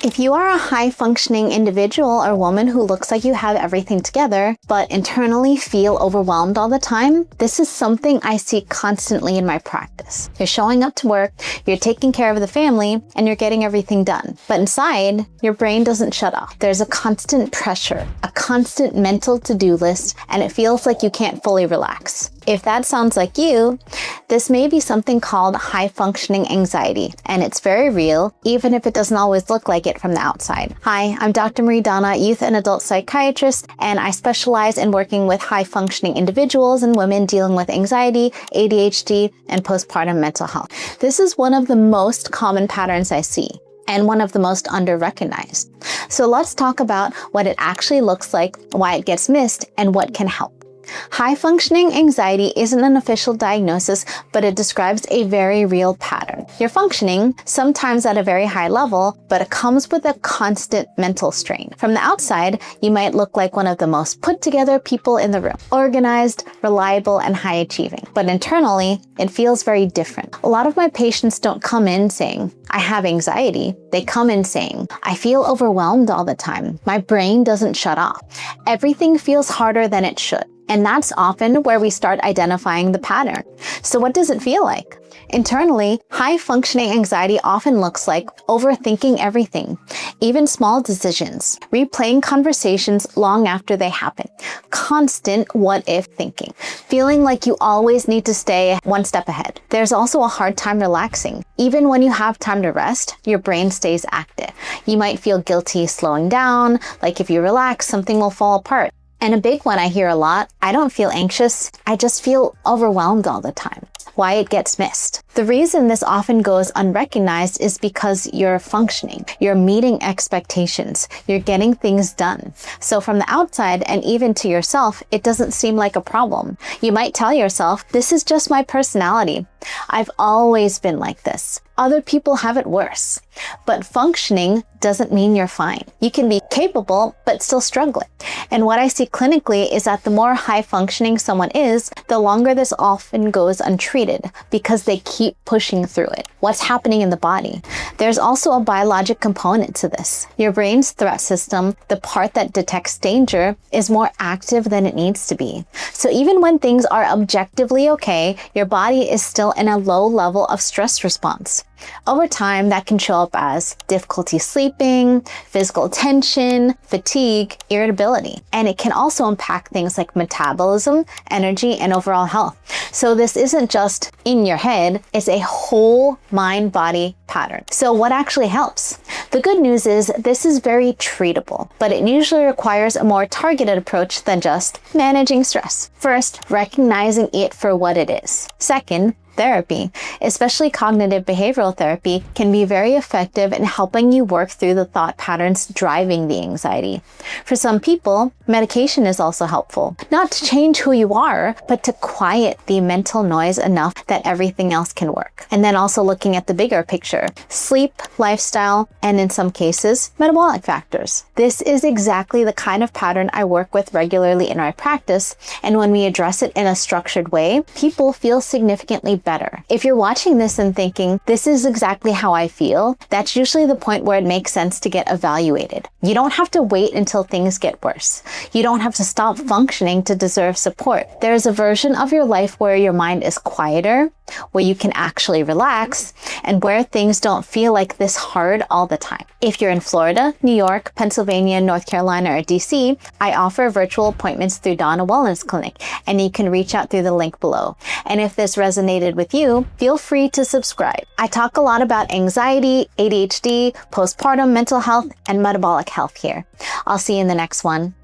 If you are a high-functioning individual or woman who looks like you have everything together, but internally feel overwhelmed all the time, this is something I see constantly in my practice. You're showing up to work, you're taking care of the family, and you're getting everything done. But inside, your brain doesn't shut off. There's a constant pressure, a constant mental to-do list, and it feels like you can't fully relax. If that sounds like you, this may be something called high-functioning anxiety, and it's very real, even if it doesn't always look like it from the outside. Hi, I'm Dr. Marie Donna, youth and adult psychiatrist, and I specialize in working with high-functioning individuals and women dealing with anxiety, ADHD, and postpartum mental health. This is one of the most common patterns I see, and one of the most under-recognized. So let's talk about what it actually looks like, why it gets missed, and what can help. High-functioning anxiety isn't an official diagnosis, but it describes a very real pattern. You're functioning, sometimes at a very high level, but it comes with a constant mental strain. From the outside, you might look like one of the most put-together people in the room, organized, reliable, and high-achieving. But internally, it feels very different. A lot of my patients don't come in saying, I have anxiety. They come in saying, I feel overwhelmed all the time. My brain doesn't shut off. Everything feels harder than it should. And that's often where we start identifying the pattern. So what does it feel like? Internally, high-functioning anxiety often looks like overthinking everything, even small decisions, replaying conversations long after they happen, constant what-if thinking, feeling like you always need to stay one step ahead. There's also a hard time relaxing. Even when you have time to rest, your brain stays active. You might feel guilty slowing down, like if you relax, something will fall apart. And a big one I hear a lot, I don't feel anxious, I just feel overwhelmed all the time. Why it gets missed. The reason this often goes unrecognized is because you're functioning, you're meeting expectations, you're getting things done. So from the outside and even to yourself, it doesn't seem like a problem. You might tell yourself, this is just my personality. I've always been like this. Other people have it worse. But functioning doesn't mean you're fine. You can be capable, but still struggling. And what I see clinically is that the more high functioning someone is, the longer this often goes untreated because they keep pushing through it. What's happening in the body? There's also a biologic component to this. Your brain's threat system, the part that detects danger, is more active than it needs to be. So even when things are objectively okay, your body is still in a low level of stress response. Over time, that can show up as difficulty sleeping, physical tension, fatigue, irritability, and it can also impact things like metabolism, energy, and overall health. So this isn't just in your head, it's a whole mind-body pattern. So what actually helps? The good news is this is very treatable, but it usually requires a more targeted approach than just managing stress. First, recognizing it for what it is. Second, therapy, especially cognitive behavioral therapy, can be very effective in helping you work through the thought patterns driving the anxiety. For some people, medication is also helpful, not to change who you are, but to quiet the mental noise enough that everything else can work. And then also looking at the bigger picture, sleep, lifestyle, and in some cases, metabolic factors. This is exactly the kind of pattern I work with regularly in my practice, and when we address it in a structured way, people feel significantly better. If you're watching this and thinking, this is exactly how I feel, that's usually the point where it makes sense to get evaluated. You don't have to wait until things get worse. You don't have to stop functioning to deserve support. There's a version of your life where your mind is quieter, where you can actually relax, and where things don't feel like this hard all the time. If you're in Florida, New York, Pennsylvania, North Carolina, or DC, I offer virtual appointments through Donna Wellness Clinic, and you can reach out through the link below. And if this resonated with you, feel free to subscribe. I talk a lot about anxiety, ADHD, postpartum mental health, and metabolic health here. I'll see you in the next one.